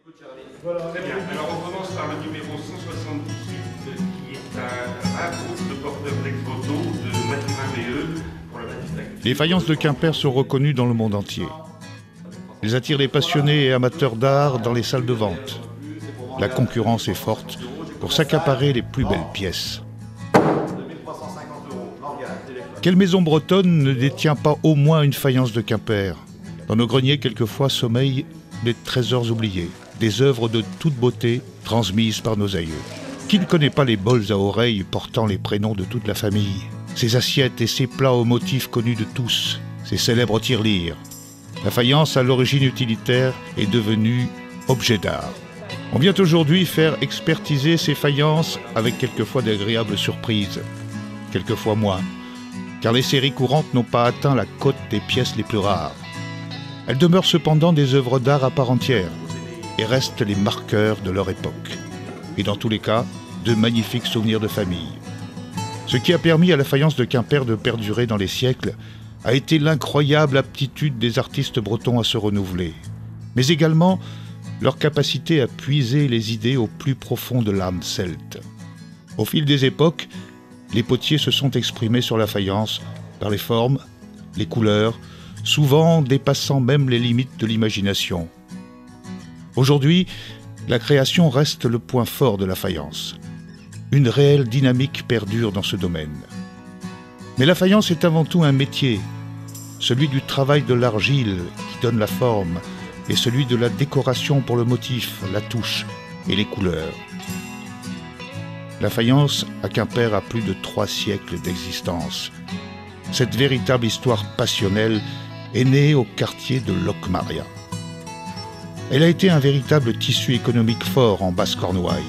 Très bien. Alors on commence par le numéro 178, qui est un groupe de porteurs d'ex-voto de Mathurin BE pour la manufacture. Les faïences de Quimper sont reconnues dans le monde entier. Elles attirent les passionnés et amateurs d'art dans les salles de vente. La concurrence est forte pour s'accaparer les plus belles pièces. Quelle maison bretonne ne détient pas au moins une faïence de Quimper? Dans nos greniers, quelquefois, sommeillent des trésors oubliés, des œuvres de toute beauté transmises par nos aïeux. Qui ne connaît pas les bols à oreilles portant les prénoms de toute la famille? Ces assiettes et ces plats aux motifs connus de tous, ces célèbres tirelires. La faïence, à l'origine utilitaire, est devenue objet d'art. On vient aujourd'hui faire expertiser ces faïences avec quelquefois d'agréables surprises, quelquefois moins, car les séries courantes n'ont pas atteint la cote des pièces les plus rares. Elles demeurent cependant des œuvres d'art à part entière et restent les marqueurs de leur époque. Et dans tous les cas, de magnifiques souvenirs de famille. Ce qui a permis à la faïence de Quimper de perdurer dans les siècles a été l'incroyable aptitude des artistes bretons à se renouveler, mais également leur capacité à puiser les idées au plus profond de l'âme celte. Au fil des époques, les potiers se sont exprimés sur la faïence par les formes, les couleurs, souvent dépassant même les limites de l'imagination. Aujourd'hui, la création reste le point fort de la faïence. Une réelle dynamique perdure dans ce domaine. Mais la faïence est avant tout un métier, celui du travail de l'argile qui donne la forme, et celui de la décoration pour le motif, la touche et les couleurs. La faïence à Quimper a plus de 3 siècles d'existence. Cette véritable histoire passionnelle est née au quartier de Locmaria. Elle a été un véritable tissu économique fort en Basse-Cornouaille,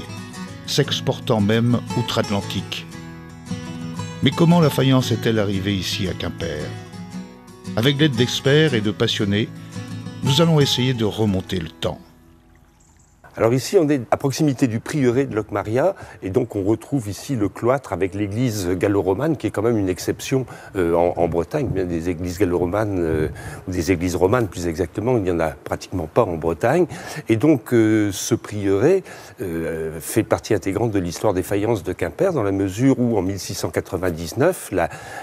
s'exportant même outre-Atlantique. Mais comment la faïence est-elle arrivée ici à Quimper? Avec l'aide d'experts et de passionnés, nous allons essayer de remonter le temps. Alors ici, on est à proximité du prieuré de Locmaria, et donc on retrouve ici le cloître avec l'église gallo-romane, qui est quand même une exception en Bretagne. Bien des églises gallo-romanes, ou des églises romanes plus exactement, il n'y en a pratiquement pas en Bretagne. Et donc ce prieuré fait partie intégrante de l'histoire des faïences de Quimper, dans la mesure où en 1699,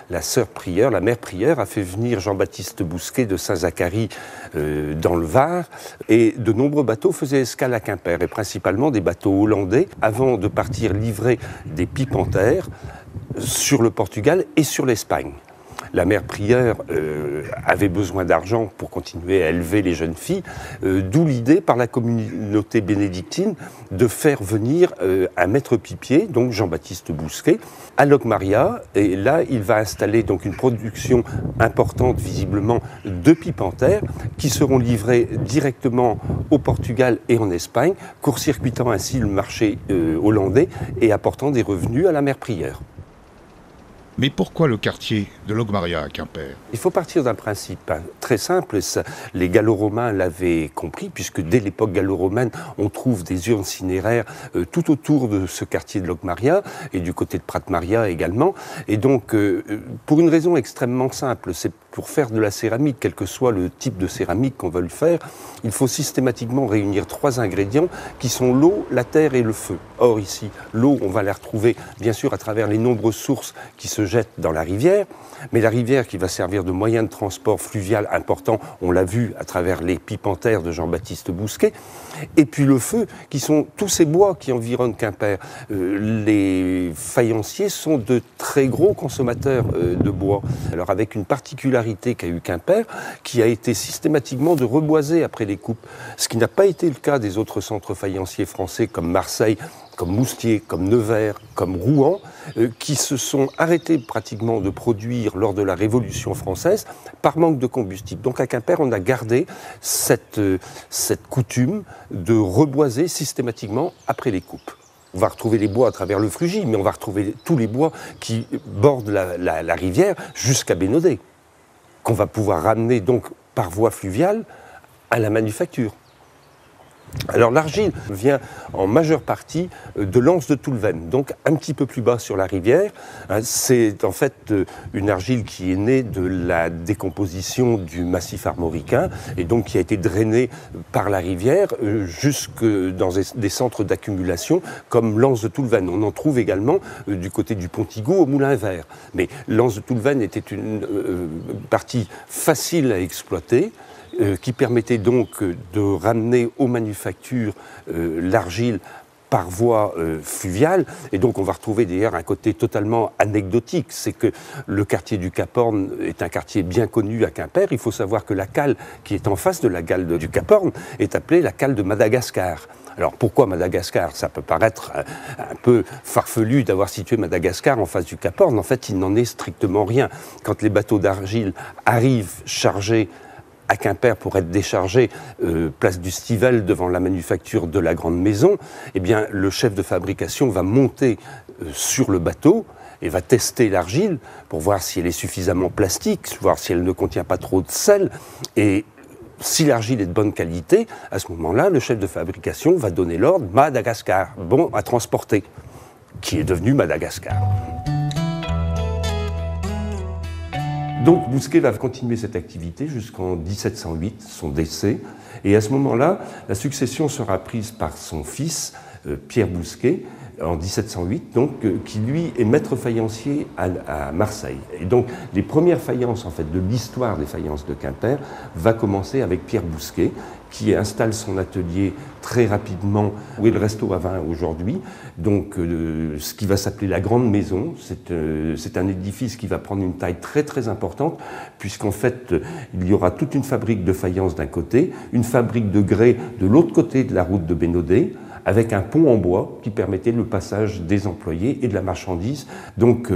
la sœur prieure, la mère prieure, a fait venir Jean-Baptiste Bousquet de Saint-Zacharie dans le Var, et de nombreux bateaux faisaient escale à Quimper, et principalement des bateaux hollandais, avant de partir livrer des pipes en terre sur le Portugal et sur l'Espagne. La mère prieure avait besoin d'argent pour continuer à élever les jeunes filles, d'où l'idée par la communauté bénédictine de faire venir un maître pipier, donc Jean-Baptiste Bousquet, à Locmaria. Et là, il va installer donc une production importante, visiblement, de pipes en terre, qui seront livrées directement au Portugal et en Espagne, court-circuitant ainsi le marché hollandais et apportant des revenus à la mère prieure. Mais pourquoi le quartier de Locmaria à Quimper? Il faut partir d'un principe très simple, les gallo-romains l'avaient compris, puisque dès l'époque gallo-romaine, on trouve des urnes cinéraires tout autour de ce quartier de Locmaria, et du côté de Prat-Maria également. Et donc, pour une raison extrêmement simple, c'est pour faire de la céramique, quel que soit le type de céramique qu'on veut faire, il faut systématiquement réunir 3 ingrédients qui sont l'eau, la terre et le feu. Or ici, l'eau, on va la retrouver bien sûr à travers les nombreuses sources qui se jettent dans la rivière, mais la rivière qui va servir de moyen de transport fluvial important, on l'a vu à travers les pipes en terre de Jean-Baptiste Bousquet, et puis le feu, qui sont tous ces bois qui environnent Quimper. Les faïenciers sont de très gros consommateurs de bois. Alors avec une particularité qu'a eu Quimper, qui a été systématiquement de reboiser après les coupes, ce qui n'a pas été le cas des autres centres faïenciers français comme Marseille, comme Moustier, comme Nevers, comme Rouen, qui se sont arrêtés pratiquement de produire lors de la Révolution française par manque de combustible. Donc à Quimper, on a gardé cette coutume de reboiser systématiquement après les coupes. On va retrouver les bois à travers le Frugy, mais on va retrouver tous les bois qui bordent la rivière jusqu'à Bénodet, qu'on va pouvoir ramener donc par voie fluviale à la manufacture. Alors l'argile vient en majeure partie de l'anse de Toulven, donc un petit peu plus bas sur la rivière. C'est en fait une argile qui est née de la décomposition du massif armoricain et donc qui a été drainée par la rivière jusque dans des centres d'accumulation comme l'anse de Toulven. On en trouve également du côté du Pontigot au Moulin Vert. Mais l'anse de Toulven était une partie facile à exploiter, qui permettait donc de ramener aux manufactures l'argile par voie fluviale. Et donc on va retrouver d'ailleurs un côté totalement anecdotique, c'est que le quartier du Cap Horn est un quartier bien connu à Quimper. Il faut savoir que la cale qui est en face de la cale du Cap Horn est appelée la cale de Madagascar. Alors pourquoi Madagascar? Ça peut paraître un peu farfelu d'avoir situé Madagascar en face du Cap Horn. En fait, il n'en est strictement rien. Quand les bateaux d'argile arrivent chargés à Quimper pour être déchargé place du Stivell devant la manufacture de la Grande Maison, eh bien, le chef de fabrication va monter sur le bateau et va tester l'argile pour voir si elle est suffisamment plastique, voir si elle ne contient pas trop de sel. Et si l'argile est de bonne qualité, à ce moment-là, le chef de fabrication va donner l'ordre Madagascar, bon à transporter, qui est devenu Madagascar. Donc Bousquet va continuer cette activité jusqu'en 1708, son décès. Et à ce moment-là, la succession sera prise par son fils, Pierre Bousquet, en 1708, donc, qui lui est maître faïencier à Marseille. Et donc les premières faïences en fait, de l'histoire des faïences de Quimper va commencer avec Pierre Bousquet, qui installe son atelier très rapidement où est le Resto à Vin aujourd'hui. Donc ce qui va s'appeler la Grande Maison, c'est un édifice qui va prendre une taille très très importante, puisqu'en fait il y aura toute une fabrique de faïence d'un côté, une fabrique de grès de l'autre côté de la route de Bénodet, avec un pont en bois qui permettait le passage des employés et de la marchandise. Donc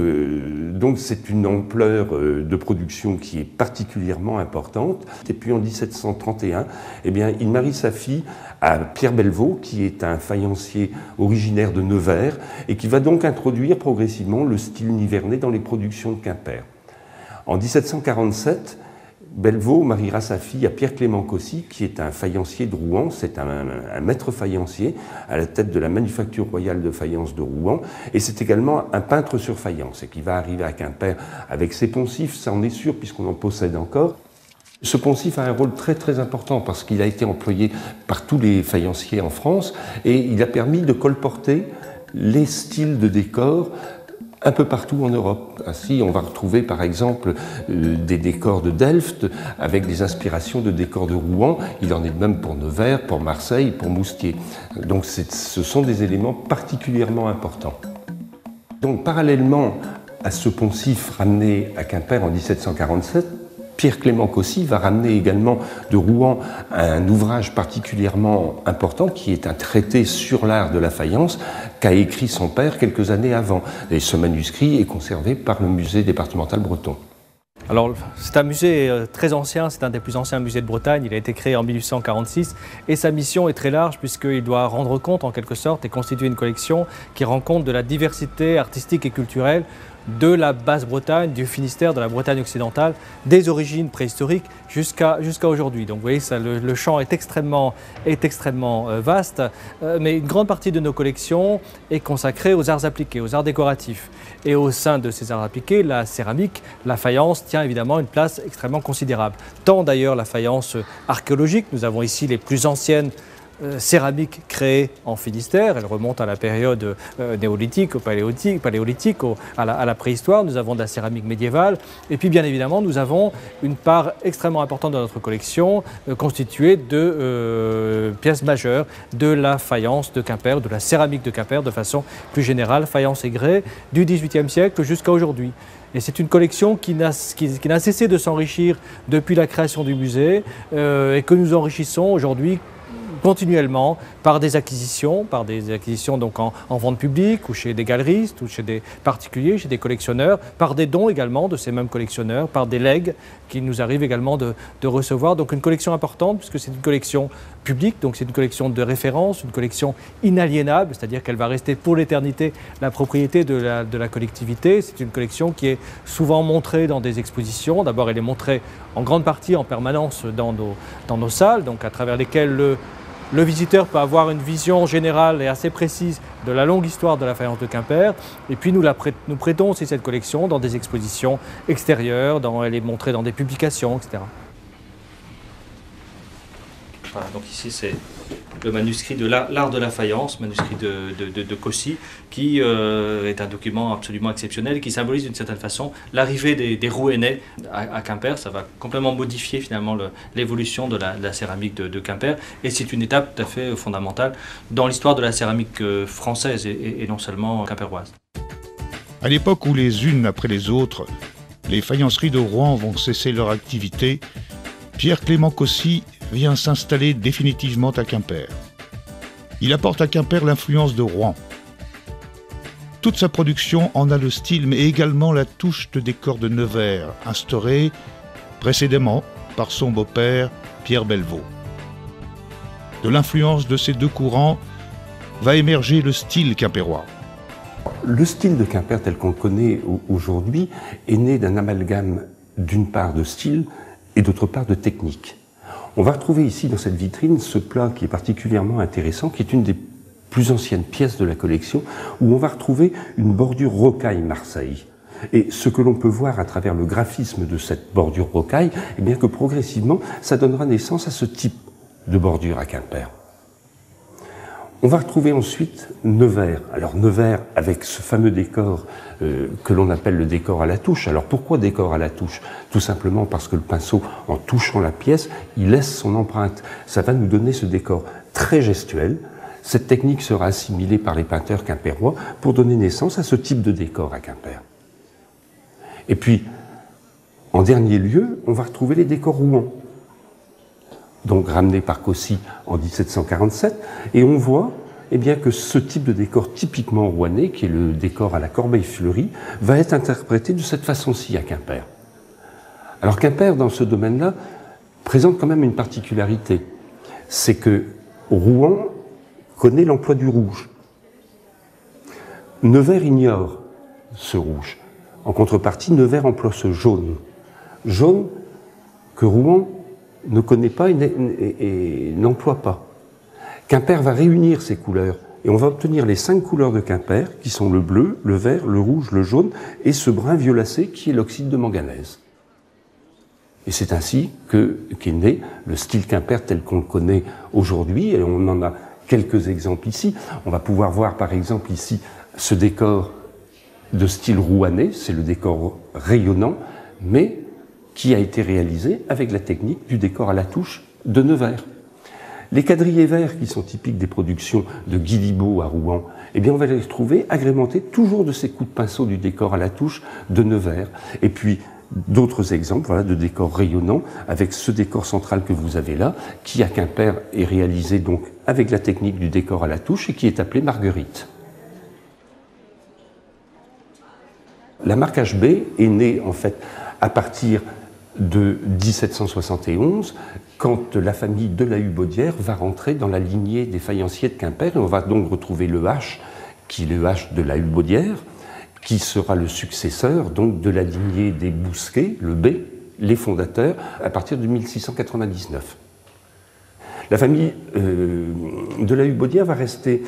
c'est une ampleur de production qui est particulièrement importante. Et puis en 1731, eh bien, il marie sa fille à Pierre Belvaux, qui est un faïencier originaire de Nevers, et qui va donc introduire progressivement le style nivernais dans les productions de Quimper. En 1747, Belvaux mariera sa fille à Pierre-Clément Cossy, qui est un faïencier de Rouen, c'est un maître faïencier à la tête de la Manufacture royale de faïence de Rouen, et c'est également un peintre sur faïence, et qui va arriver à Quimper avec ses poncifs, ça en est sûr puisqu'on en possède encore. Ce poncif a un rôle très très important parce qu'il a été employé par tous les faïenciers en France, et il a permis de colporter les styles de décor un peu partout en Europe. Ainsi, on va retrouver par exemple des décors de Delft avec des inspirations de décors de Rouen. Il en est de même pour Nevers, pour Marseille, pour Moustier. Donc ce sont des éléments particulièrement importants. Donc parallèlement à ce poncif ramené à Quimper en 1747, Pierre-Clément Cossy va ramener également de Rouen un ouvrage particulièrement important qui est un traité sur l'art de la faïence qu'a écrit son père quelques années avant. Et ce manuscrit est conservé par le musée départemental breton. Alors, c'est un musée très ancien, c'est un des plus anciens musées de Bretagne. Il a été créé en 1846 et sa mission est très large puisqu'il doit rendre compte en quelque sorte et constituer une collection qui rend compte de la diversité artistique et culturelle de la Basse-Bretagne, du Finistère, de la Bretagne occidentale, des origines préhistoriques jusqu'à aujourd'hui. Donc vous voyez, ça, le champ est extrêmement vaste, mais une grande partie de nos collections est consacrée aux arts appliqués, aux arts décoratifs. Et au sein de ces arts appliqués, la céramique, la faïence tient évidemment une place extrêmement considérable. Tant d'ailleurs la faïence archéologique, nous avons ici les plus anciennes céramique créée en Finistère, elle remonte à la période néolithique, au paléolithique, à la préhistoire. Nous avons de la céramique médiévale et puis bien évidemment nous avons une part extrêmement importante de notre collection constituée de pièces majeures de la faïence de Quimper, de la céramique de Quimper de façon plus générale, faïence et grès du XVIIIe siècle jusqu'à aujourd'hui. Et c'est une collection qui n'a cessé de s'enrichir depuis la création du musée et que nous enrichissons aujourd'hui continuellement par des acquisitions donc en vente publique ou chez des galeristes ou chez des particuliers, chez des collectionneurs, par des dons également de ces mêmes collectionneurs, par des legs qui nous arrivent également de recevoir. Donc une collection importante puisque c'est une collection publique, donc c'est une collection de référence, une collection inaliénable, c'est-à-dire qu'elle va rester pour l'éternité la propriété de la collectivité. C'est une collection qui est souvent montrée dans des expositions. D'abord, elle est montrée en grande partie en permanence dans nos salles, donc à travers lesquelles Le visiteur peut avoir une vision générale et assez précise de la longue histoire de la faïence de Quimper. Et puis nous prêtons aussi cette collection dans des expositions extérieures, elle est montrée dans des publications, etc. Voilà, donc ici c'est le manuscrit de l'art de la faïence, manuscrit de Cossy, qui est un document absolument exceptionnel, qui symbolise d'une certaine façon l'arrivée des Rouennais à Quimper. Ça va complètement modifier finalement l'évolution de la céramique de Quimper, et c'est une étape tout à fait fondamentale dans l'histoire de la céramique française et non seulement quimpéroise. À l'époque où les unes après les autres, les faïenceries de Rouen vont cesser leur activité, Pierre-Clément Cossy vient s'installer définitivement à Quimper. Il apporte à Quimper l'influence de Rouen. Toute sa production en a le style, mais également la touche de décor de Nevers, instaurée précédemment par son beau-père Pierre Belvaux. De l'influence de ces deux courants va émerger le style quimpérois. Le style de Quimper tel qu'on le connaît aujourd'hui est né d'un amalgame d'une part de style et d'autre part de technique. On va retrouver ici dans cette vitrine ce plat qui est particulièrement intéressant, qui est une des plus anciennes pièces de la collection, où on va retrouver une bordure rocaille Marseille. Et ce que l'on peut voir à travers le graphisme de cette bordure rocaille, eh bien que progressivement, ça donnera naissance à ce type de bordure à Quimper. On va retrouver ensuite Nevers. Alors Nevers avec ce fameux décor que l'on appelle le décor à la touche. Alors pourquoi décor à la touche? Tout simplement parce que le pinceau, en touchant la pièce, il laisse son empreinte. Ça va nous donner ce décor très gestuel. Cette technique sera assimilée par les peinteurs quimpérois pour donner naissance à ce type de décor à Quimper. Et puis, en dernier lieu, on va retrouver les décors Rouen, donc ramené par Cossy en 1747, et on voit eh bien, que ce type de décor typiquement rouennais, qui est le décor à la corbeille fleurie, va être interprété de cette façon-ci à Quimper. Alors Quimper, dans ce domaine-là, présente quand même une particularité, c'est que Rouen connaît l'emploi du rouge. Nevers ignore ce rouge. En contrepartie, Nevers emploie ce jaune. Jaune que Rouen ne connaît pas et n'emploie pas. Quimper va réunir ces couleurs et on va obtenir les 5 couleurs de Quimper qui sont le bleu, le vert, le rouge, le jaune et ce brun violacé qui est l'oxyde de manganèse. Et c'est ainsi qu'est né le style Quimper tel qu'on le connaît aujourd'hui, et on en a quelques exemples ici. On va pouvoir voir par exemple ici ce décor de style rouennais, c'est le décor rayonnant, mais qui a été réalisé avec la technique du décor à la touche de Nevers. Les quadrillés verts qui sont typiques des productions de Guy Libaud à Rouen, eh bien on va les trouver agrémentés toujours de ces coups de pinceau du décor à la touche de Nevers. Et puis d'autres exemples voilà, de décors rayonnants avec ce décor central que vous avez là, qui à Quimper est réalisé donc avec la technique du décor à la touche et qui est appelé Marguerite. La marque HB est née en fait à partir de 1771, quand la famille de la Hubaudière va rentrer dans la lignée des faïenciers de Quimper. Et on va donc retrouver le H, qui est le H de la Hubaudière, qui sera le successeur donc de la lignée des Bousquet, le B, les fondateurs, à partir de 1699. La famille de la Hubaudière va rester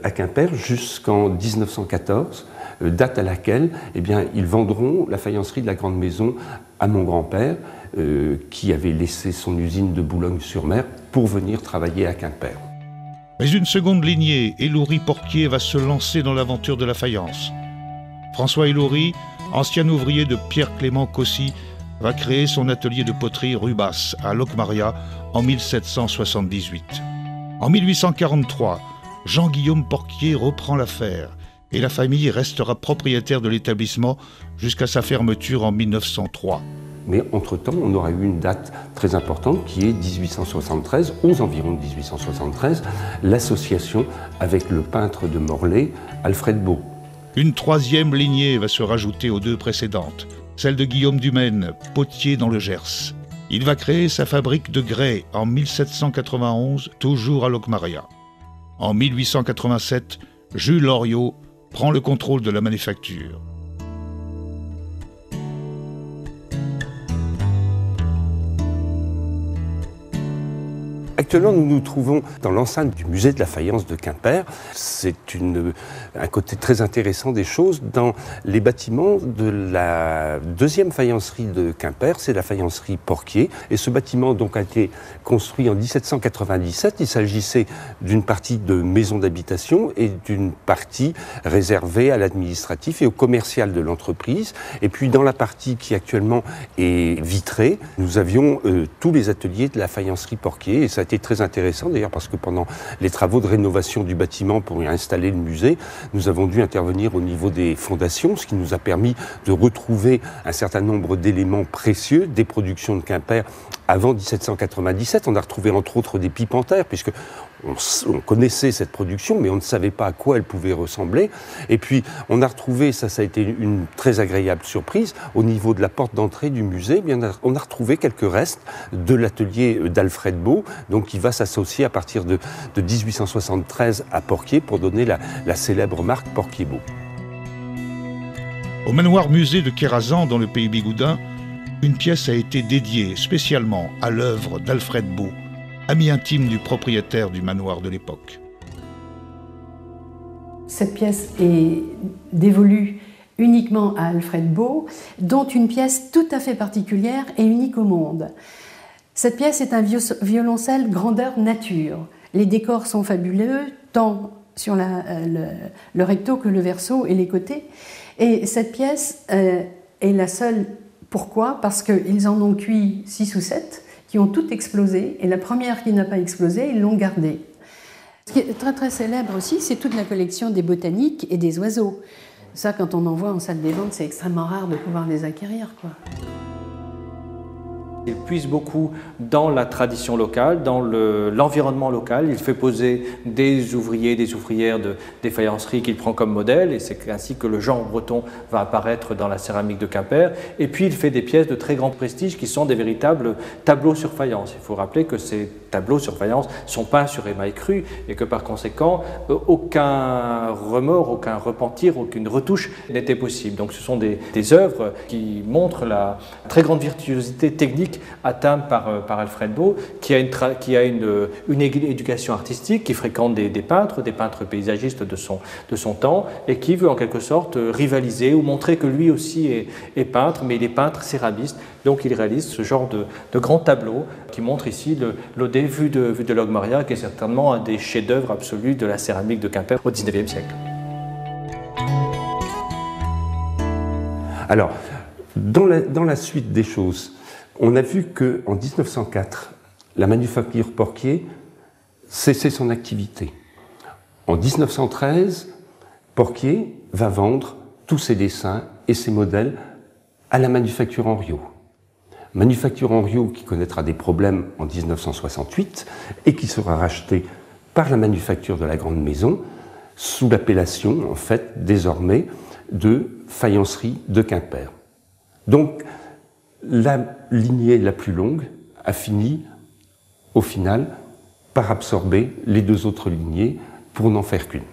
à Quimper jusqu'en 1914, date à laquelle eh bien, ils vendront la faïencerie de la Grande Maison à mon grand-père, qui avait laissé son usine de Boulogne-sur-Mer pour venir travailler à Quimper. Mais une seconde lignée, Héloury-Porquier, va se lancer dans l'aventure de la faïence. François Héloury, ancien ouvrier de Pierre-Clément Cossy, va créer son atelier de poterie rue Basse, à Locmaria, en 1778. En 1843, Jean-Guillaume Porquier reprend l'affaire et la famille restera propriétaire de l'établissement jusqu'à sa fermeture en 1903. Mais entre-temps, on aura eu une date très importante qui est 1873, aux environs de 1873, l'association avec le peintre de Morlaix, Alfred Beau. Une troisième lignée va se rajouter aux deux précédentes, celle de Guillaume Dumaine, potier dans le Gers. Il va créer sa fabrique de grès en 1791, toujours à Locmaria. En 1887, Jules Loriot prend le contrôle de la manufacture. Actuellement, nous nous trouvons dans l'enceinte du musée de la faïence de Quimper. C'est un côté très intéressant des choses dans les bâtiments de la deuxième faïencerie de Quimper, c'est la faïencerie Porquier. Et ce bâtiment donc a été construit en 1797. Il s'agissait d'une partie de maison d'habitation et d'une partie réservée à l'administratif et au commercial de l'entreprise. Et puis dans la partie qui actuellement est vitrée, nous avions tous les ateliers de la faïencerie Porquier. Et ça a été très intéressant d'ailleurs parce que pendant les travaux de rénovation du bâtiment pour y installer le musée, nous avons dû intervenir au niveau des fondations, ce qui nous a permis de retrouver un certain nombre d'éléments précieux des productions de Quimper avant 1797. On a retrouvé entre autres des pipes en terre, puisque on connaissait cette production, mais on ne savait pas à quoi elle pouvait ressembler. Et puis, on a retrouvé, ça a été une très agréable surprise, au niveau de la porte d'entrée du musée, bien, on a retrouvé quelques restes de l'atelier d'Alfred Beau, donc qui va s'associer à partir de 1873 à Porquier pour donner la célèbre marque Porquier-Beau. Au manoir musée de Kérazan, dans le pays bigoudin, une pièce a été dédiée spécialement à l'œuvre d'Alfred Beau, ami intime du propriétaire du manoir de l'époque. Cette pièce est dévolue uniquement à Alfred Beau, dont une pièce tout à fait particulière et unique au monde. Cette pièce est un violoncelle grandeur nature. Les décors sont fabuleux, tant sur le recto que le verso et les côtés. Et cette pièce est la seule. Pourquoi? Parce qu'ils en ont cuit 6 ou 7 qui ont toutes explosé, et la première qui n'a pas explosé, ils l'ont gardée. Ce qui est très très célèbre aussi, c'est toute la collection des botaniques et des oiseaux. Ça, quand on en voit en salle des ventes, c'est extrêmement rare de pouvoir les acquérir, quoi. Il puise beaucoup dans la tradition locale, dans l'environnement local. Il fait poser des ouvriers, des ouvrières des faïenceries qu'il prend comme modèle, et c'est ainsi que le genre breton va apparaître dans la céramique de Quimper. Et puis il fait des pièces de très grand prestige qui sont des véritables tableaux sur faïence. Il faut rappeler que ces tableaux sur faïence sont peints sur émail cru et que par conséquent aucun remords, aucun repentir, aucune retouche n'était possible. Donc ce sont des œuvres qui montrent la très grande virtuosité technique atteinte par Alfred Beau, qui a une éducation artistique, qui fréquente des peintres paysagistes de son temps, et qui veut en quelque sorte rivaliser ou montrer que lui aussi est peintre, mais il est peintre céramiste. Donc il réalise ce genre de grands tableaux qui montrent ici l'Odée vue de Logmaria, qui est certainement un des chefs-d'œuvre absolus de la céramique de Quimper au XIXe siècle. Alors, dans la suite des choses, on a vu qu'en 1904, la manufacture Porquier cessait son activité. En 1913, Porquier va vendre tous ses dessins et ses modèles à la manufacture Henriot. Manufacture Henriot qui connaîtra des problèmes en 1968 et qui sera rachetée par la manufacture de la Grande Maison sous l'appellation, en fait, désormais, de faïencerie de Quimper. Donc, la lignée la plus longue a fini, au final, par absorber les 2 autres lignées pour n'en faire qu'une.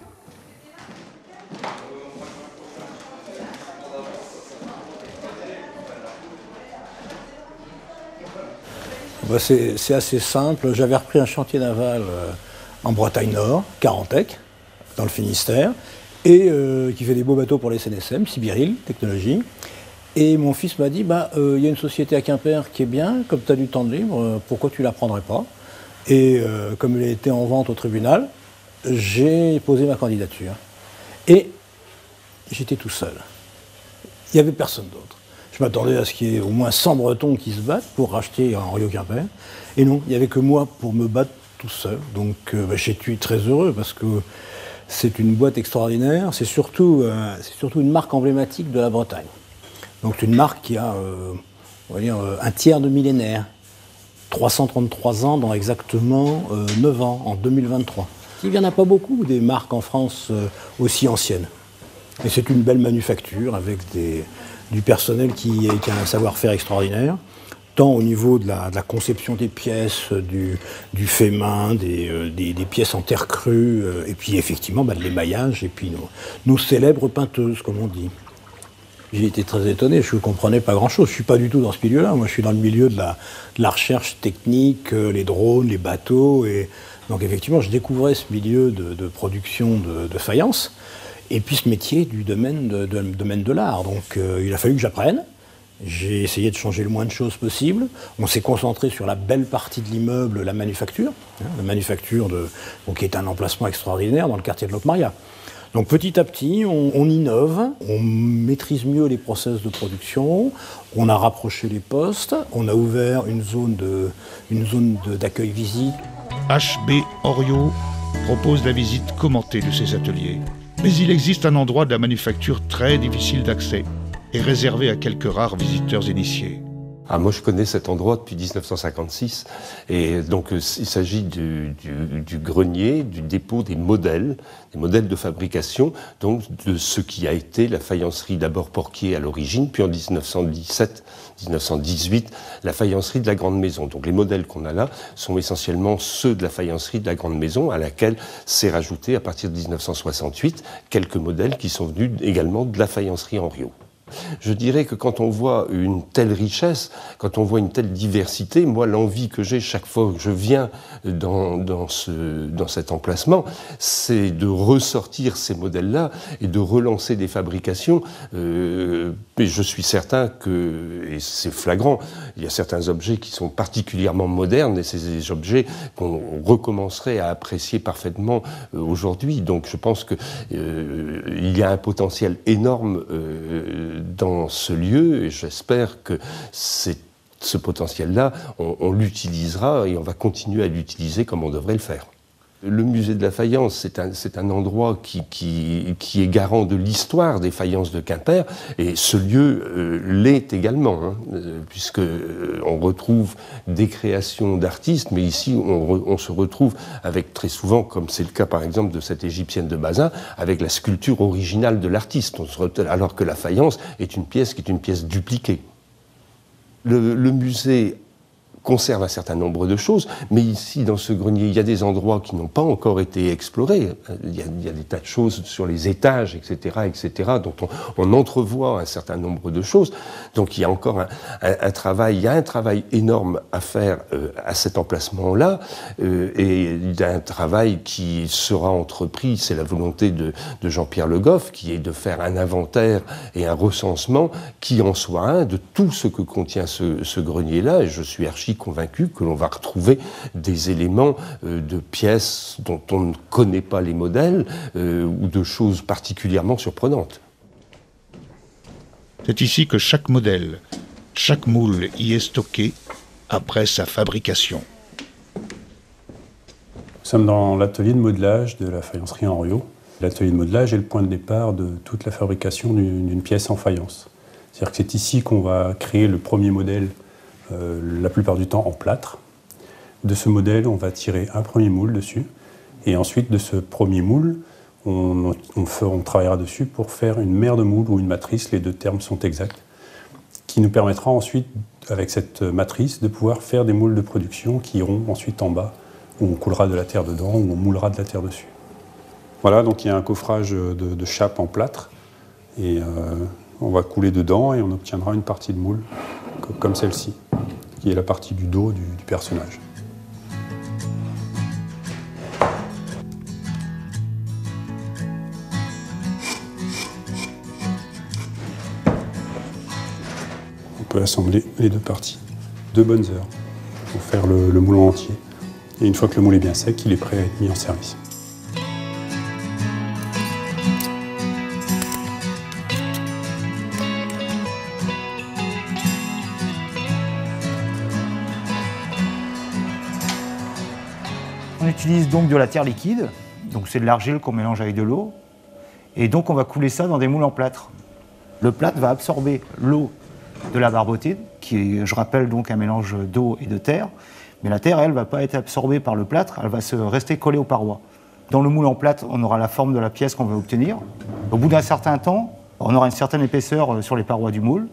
C'est assez simple. J'avais repris un chantier naval en Bretagne Nord, Carantec, dans le Finistère, et qui fait des beaux bateaux pour les SNSM, Sibiril Technologies. Et mon fils m'a dit, y a une société à Quimper qui est bien, comme tu as du temps de libre, pourquoi tu ne la prendrais pas? Et comme elle était en vente au tribunal, j'ai posé ma candidature. Et j'étais tout seul. Il n'y avait personne d'autre. Je m'attendais à ce qu'il y ait au moins 100 Bretons qui se battent pour racheter Henriot Quimper. Et non, il n'y avait que moi pour me battre tout seul. Donc j'étais très heureux parce que c'est une boîte extraordinaire. C'est surtout une marque emblématique de la Bretagne. Donc c'est une marque qui a on va dire, un tiers de millénaire. 333 ans dans exactement 9 ans, en 2023. Il n'y en a pas beaucoup des marques en France aussi anciennes. Et c'est une belle manufacture avec du personnel qui a un savoir-faire extraordinaire, tant au niveau de la conception des pièces, du fait main, des pièces en terre crue, et puis effectivement de l'émaillage, et puis nos célèbres peinteuses, comme on dit. J'ai été très étonné, je ne comprenais pas grand-chose. Je ne suis pas du tout dans ce milieu-là. Moi, je suis dans le milieu de la recherche technique, les drones, les bateaux. Et donc, effectivement, je découvrais ce milieu de production de faïence. Et puis, ce métier du domaine de l'art. Donc, il a fallu que j'apprenne. J'ai essayé de changer le moins de choses possible. On s'est concentré sur la belle partie de l'immeuble, la manufacture. La manufacture qui est un emplacement extraordinaire dans le quartier de Locmaria. Donc petit à petit, on innove, on maîtrise mieux les process de production, on a rapproché les postes, on a ouvert une zone d'accueil visite. HB Henriot propose la visite commentée de ses ateliers. Mais il existe un endroit de la manufacture très difficile d'accès et réservé à quelques rares visiteurs initiés. Ah, moi, je connais cet endroit depuis 1956. Et donc, il s'agit du grenier, du dépôt des modèles de fabrication, donc de ce qui a été la faïencerie d'abord Porquier à l'origine, puis en 1917-1918, la faïencerie de la Grande Maison. Donc, les modèles qu'on a là sont essentiellement ceux de la faïencerie de la Grande Maison, à laquelle s'est rajouté, à partir de 1968, quelques modèles qui sont venus également de la faïencerie Henriot. Je dirais que quand on voit une telle richesse, quand on voit une telle diversité, moi l'envie que j'ai chaque fois que je viens dans cet emplacement, c'est de ressortir ces modèles-là et de relancer des fabrications. Mais je suis certain que, et c'est flagrant, il y a certains objets qui sont particulièrement modernes et c'est des objets qu'on recommencerait à apprécier parfaitement aujourd'hui. Donc je pense qu'il y a un potentiel énorme dans ce lieu, et j'espère que ce potentiel-là, on l'utilisera et on va continuer à l'utiliser comme on devrait le faire. Le musée de la faïence, c'est un endroit qui est garant de l'histoire des faïences de Quimper, et ce lieu l'est également, puisque on retrouve des créations d'artistes, mais ici on se retrouve avec très souvent, comme c'est le cas par exemple de cette égyptienne de Bazin, avec la sculpture originale de l'artiste, alors que la faïence est une pièce qui est une pièce dupliquée. Le musée conserve un certain nombre de choses, mais ici, dans ce grenier, il y a des endroits qui n'ont pas encore été explorés. Il y a des tas de choses sur les étages, etc., dont on entrevoit un certain nombre de choses. Donc il y a encore un travail énorme à faire à cet emplacement-là, et il y a un travail qui sera entrepris, c'est la volonté de Jean-Pierre Le Goff, qui est de faire un inventaire et un recensement qui en soit un de tout ce que contient ce grenier-là, et je suis archi convaincu que l'on va retrouver des éléments de pièces dont on ne connaît pas les modèles ou de choses particulièrement surprenantes. C'est ici que chaque modèle, chaque moule y est stocké après sa fabrication. Nous sommes dans l'atelier de modelage de la faïencerie Henriot. L'atelier de modelage est le point de départ de toute la fabrication d'une pièce en faïence. C'est-à-dire que c'est ici qu'on va créer le premier modèle, la plupart du temps en plâtre. De ce modèle, on va tirer un premier moule dessus, et ensuite de ce premier moule, on travaillera dessus pour faire une mère de moule ou une matrice, les deux termes sont exacts, qui nous permettra ensuite, avec cette matrice, de pouvoir faire des moules de production qui iront ensuite en bas, où on coulera de la terre dedans, où on moulera de la terre dessus. Voilà, donc il y a un coffrage de chape en plâtre, et on va couler dedans et on obtiendra une partie de moule comme celle-ci, qui est la partie du dos du personnage. On peut assembler les deux parties. 2 bonnes heures pour faire le moule en entier. Et une fois que le moule est bien sec, il est prêt à être mis en service. On utilise donc de la terre liquide, donc c'est de l'argile qu'on mélange avec de l'eau, et donc on va couler ça dans des moules en plâtre. Le plâtre va absorber l'eau de la barbotine, qui est, je rappelle, donc un mélange d'eau et de terre, mais la terre, elle, ne va pas être absorbée par le plâtre, elle va rester collée aux parois. Dans le moule en plâtre, on aura la forme de la pièce qu'on veut obtenir. Au bout d'un certain temps, on aura une certaine épaisseur sur les parois du moule,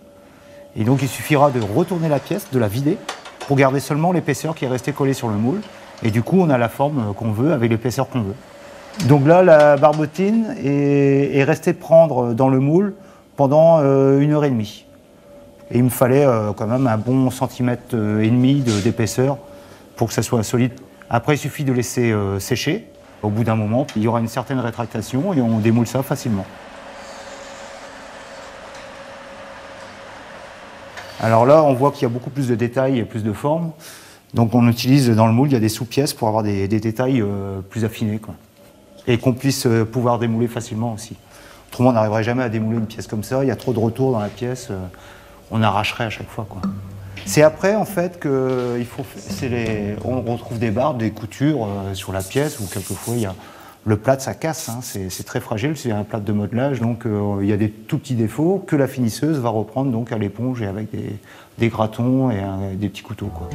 et donc il suffira de retourner la pièce, de la vider, pour garder seulement l'épaisseur qui est restée collée sur le moule. Et du coup, on a la forme qu'on veut, avec l'épaisseur qu'on veut. Donc là, la barbotine est restée prendre dans le moule pendant 1h30. Et il me fallait quand même un bon centimètre et demi d'épaisseur pour que ça soit solide. Après, il suffit de laisser sécher. Au bout d'un moment, il y aura une certaine rétractation et on démoule ça facilement. Alors là, on voit qu'il y a beaucoup plus de détails et plus de formes. Donc on utilise dans le moule, il y a des sous-pièces pour avoir des détails plus affinés, quoi. Et qu'on puisse pouvoir démouler facilement aussi. Autrement, on n'arriverait jamais à démouler une pièce comme ça. Il y a trop de retours dans la pièce. On arracherait à chaque fois, quoi. C'est après, en fait, on retrouve des barbes, des coutures sur la pièce, où quelquefois, le plâtre, ça casse, hein, c'est très fragile, c'est un plâtre de modelage, donc il y a des tout petits défauts que la finisseuse va reprendre donc, à l'éponge et avec des gratons et des petits couteaux, quoi.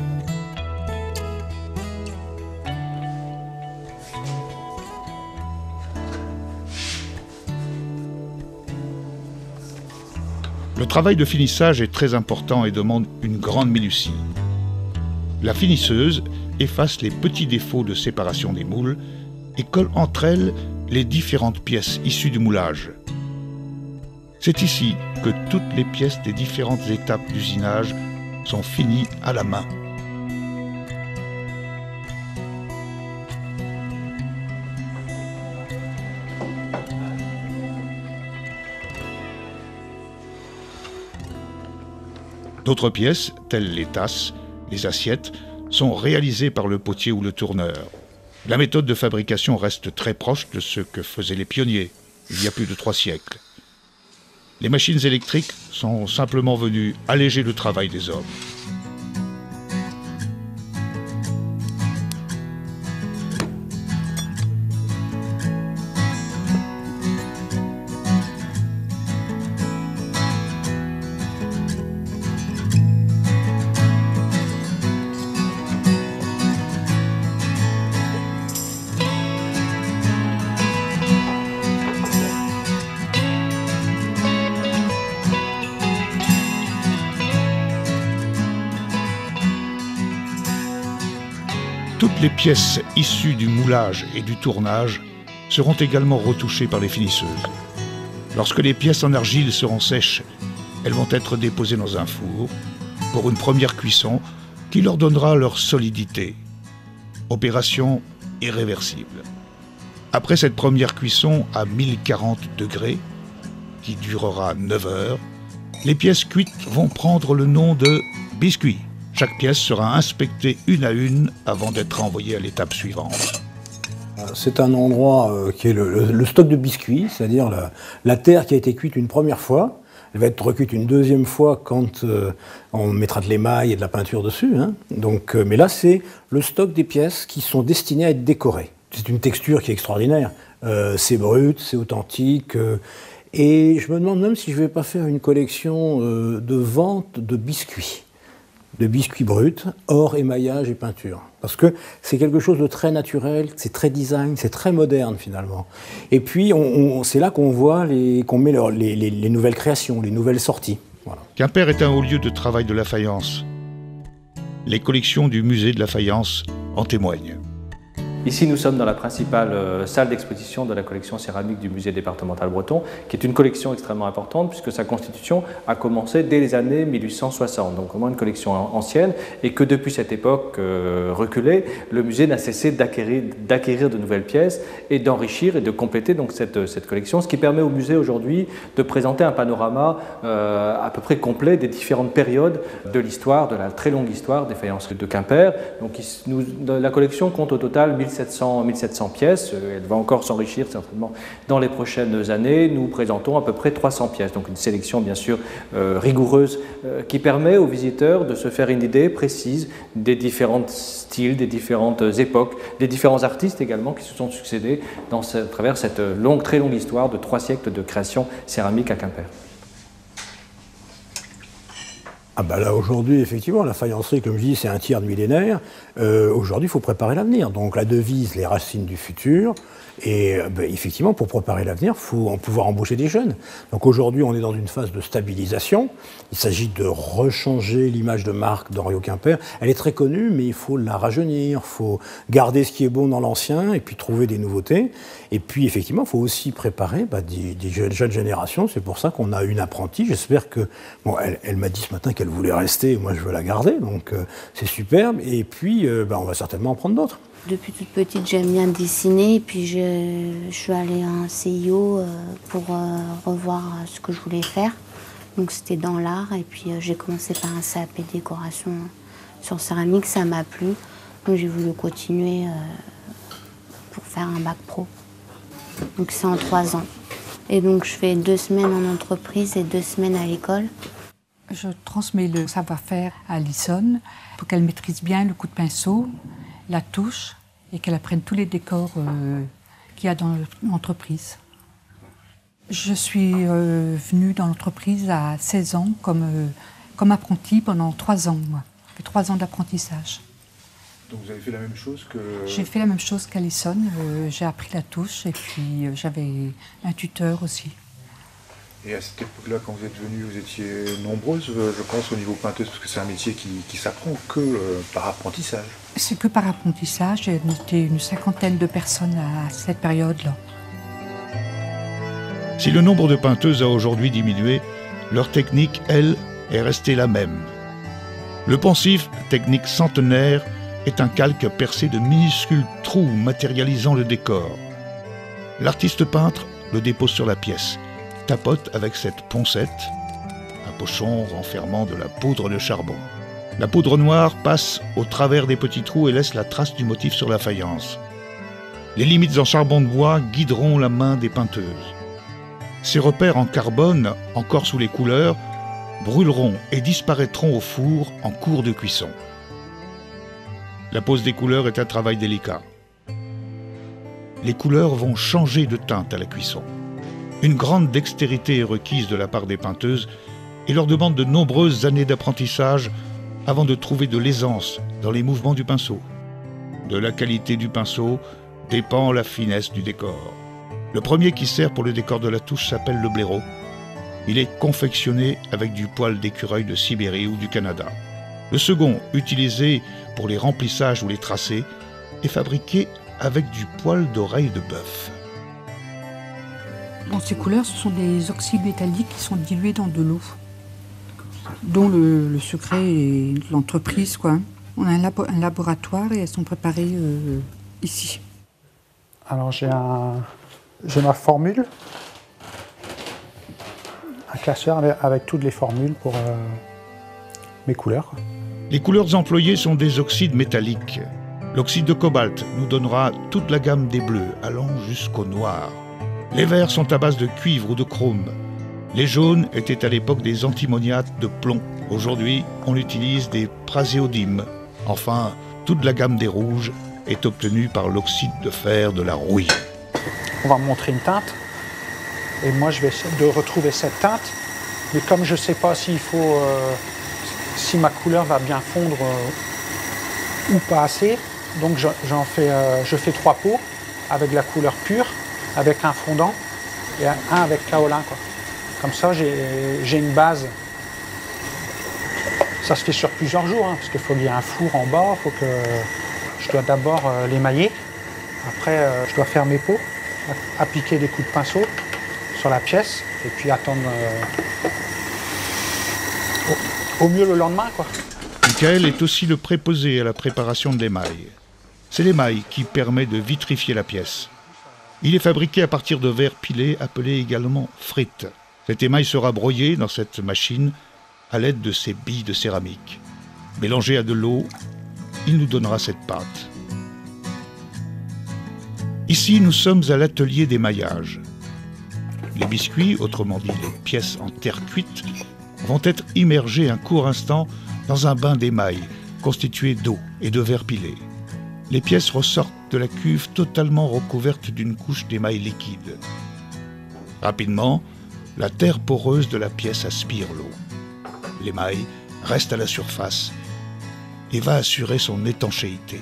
Le travail de finissage est très important et demande une grande minutie. La finisseuse efface les petits défauts de séparation des moules et colle entre elles les différentes pièces issues du moulage. C'est ici que toutes les pièces des différentes étapes d'usinage sont finies à la main. D'autres pièces, telles les tasses, les assiettes, sont réalisées par le potier ou le tourneur. La méthode de fabrication reste très proche de ce que faisaient les pionniers, il y a plus de 3 siècles. Les machines électriques sont simplement venues alléger le travail des hommes. Toutes les pièces issues du moulage et du tournage seront également retouchées par les finisseuses. Lorsque les pièces en argile seront sèches, elles vont être déposées dans un four pour une première cuisson qui leur donnera leur solidité. Opération irréversible. Après cette première cuisson à 1040 degrés, qui durera 9 heures, les pièces cuites vont prendre le nom de biscuits. Chaque pièce sera inspectée une à une avant d'être envoyée à l'étape suivante. C'est un endroit qui est le stock de biscuits, c'est-à-dire la terre qui a été cuite une première fois. Elle va être recuite une deuxième fois quand on mettra de l'émail et de la peinture dessus, hein. Donc, mais là, c'est le stock des pièces qui sont destinées à être décorées. C'est une texture qui est extraordinaire. C'est brut, c'est authentique. Et je me demande même si je ne vais pas faire une collection de vente de biscuits. De biscuits bruts, hors émaillage et peinture. Parce que c'est quelque chose de très naturel, c'est très design, c'est très moderne finalement. Et puis c'est là qu'on voit, qu'on met les nouvelles créations, les nouvelles sorties. Voilà. Quimper est un haut lieu de travail de la faïence. Les collections du musée de la faïence en témoignent. Ici, nous sommes dans la principale salle d'exposition de la collection céramique du musée départemental breton, qui est une collection extrêmement importante puisque sa constitution a commencé dès les années 1860, donc vraiment une collection ancienne, et que depuis cette époque reculée, le musée n'a cessé d'acquérir de nouvelles pièces et d'enrichir et de compléter donc cette collection, ce qui permet au musée aujourd'hui de présenter un panorama à peu près complet des différentes périodes de l'histoire, de la très longue histoire des faïences de Quimper. Donc la collection compte au total 1700 pièces, elle va encore s'enrichir certainement dans les prochaines années. Nous présentons à peu près 300 pièces, donc une sélection bien sûr rigoureuse qui permet aux visiteurs de se faire une idée précise des différents styles, des différentes époques, des différents artistes également qui se sont succédés à travers cette très longue histoire de 3 siècles de création céramique à Quimper. Ah bah là aujourd'hui, effectivement, la faïencerie, comme je dis, c'est un tiers de millénaire. Aujourd'hui, il faut préparer l'avenir. Donc la devise, les racines du futur. Et effectivement, pour préparer l'avenir, il faut pouvoir embaucher des jeunes. Donc aujourd'hui, on est dans une phase de stabilisation. Il s'agit de rechanger l'image de marque d'Henriot Quimper. Elle est très connue, mais il faut la rajeunir. Il faut garder ce qui est bon dans l'ancien et puis trouver des nouveautés. Et puis effectivement, il faut aussi préparer des jeunes générations. C'est pour ça qu'on a une apprentie. J'espère que... Bon, elle m'a dit ce matin qu'elle voulait rester. Moi, je veux la garder. Donc c'est superbe. Et puis, on va certainement en prendre d'autres. Depuis toute petite, j'aime bien dessiner, et puis je suis allée à un CIO pour revoir ce que je voulais faire. Donc c'était dans l'art, et puis j'ai commencé par un CAP décoration sur céramique, ça m'a plu. Donc j'ai voulu continuer pour faire un bac pro. Donc c'est en 3 ans. Et donc je fais 2 semaines en entreprise et 2 semaines à l'école. Je transmets le savoir-faire à Alison pour qu'elle maîtrise bien le coup de pinceau, la touche, et qu'elle apprenne tous les décors qu'il y a dans l'entreprise. Je suis venue dans l'entreprise à 16 ans comme apprentie pendant 3 ans, moi. J'ai 3 ans d'apprentissage. Donc vous avez fait la même chose que... J'ai fait la même chose qu'Alison. J'ai appris la touche et puis j'avais un tuteur aussi. Et à cette époque-là, quand vous êtes venue, vous étiez nombreuses, je pense, au niveau peinteuse, parce que c'est un métier qui s'apprend que par apprentissage. C'est que par apprentissage. J'ai noté une 50aine de personnes à cette période-là. Si le nombre de peinteuses a aujourd'hui diminué, leur technique, elle, est restée la même. Le pensif, technique centenaire, est un calque percé de minuscules trous matérialisant le décor. L'artiste peintre le dépose sur la pièce, tapote avec cette poncette, un pochon renfermant de la poudre de charbon. La poudre noire passe au travers des petits trous et laisse la trace du motif sur la faïence. Les limites en charbon de bois guideront la main des peinteuses. Ces repères en carbone, encore sous les couleurs, brûleront et disparaîtront au four en cours de cuisson. La pose des couleurs est un travail délicat. Les couleurs vont changer de teinte à la cuisson. Une grande dextérité est requise de la part des peinteuses et leur demande de nombreuses années d'apprentissage avant de trouver de l'aisance dans les mouvements du pinceau. De la qualité du pinceau dépend la finesse du décor. Le premier qui sert pour le décor de la touche s'appelle le blaireau. Il est confectionné avec du poil d'écureuil de Sibérie ou du Canada. Le second, utilisé pour les remplissages ou les tracés, est fabriqué avec du poil d'oreille de bœuf. Dans ces couleurs, ce sont des oxydes métalliques qui sont dilués dans de l'eau, dont le secret est de l'entreprise, quoi. On a un laboratoire et elles sont préparées ici. Alors j'ai ma formule, un classeur avec toutes les formules pour mes couleurs. Les couleurs employées sont des oxydes métalliques. L'oxyde de cobalt nous donnera toute la gamme des bleus, allant jusqu'au noir. Les verts sont à base de cuivre ou de chrome. Les jaunes étaient à l'époque des antimoniates de plomb. Aujourd'hui, on utilise des praséodymes. Enfin, toute la gamme des rouges est obtenue par l'oxyde de fer de la rouille. On va me montrer une teinte. Et moi, je vais essayer de retrouver cette teinte. Mais comme je ne sais pas s'il faut... si ma couleur va bien fondre ou pas assez, donc je fais 3 pots avec la couleur pure, avec un fondant et un avec kaolin, quoi. Comme ça, j'ai une base. Ça se fait sur plusieurs jours, hein, parce qu'il faut qu'il y ait un four en bas, faut que je dois d'abord l'émailler. Après, je dois faire mes pots, appliquer des coups de pinceau sur la pièce et puis attendre au mieux le lendemain, quoi. Michael est aussi le préposé à la préparation de l'émail. C'est l'émail qui permet de vitrifier la pièce. Il est fabriqué à partir de verre pilé, appelé également frite. Cet émail sera broyé dans cette machine à l'aide de ces billes de céramique. Mélangé à de l'eau, il nous donnera cette pâte. Ici, nous sommes à l'atelier d'émaillage. Les biscuits, autrement dit les pièces en terre cuite, vont être immergés un court instant dans un bain d'émail constitué d'eau et de verre pilé. Les pièces ressortent de la cuve totalement recouverte d'une couche d'émail liquide. Rapidement, la terre poreuse de la pièce aspire l'eau. L'émail reste à la surface et va assurer son étanchéité.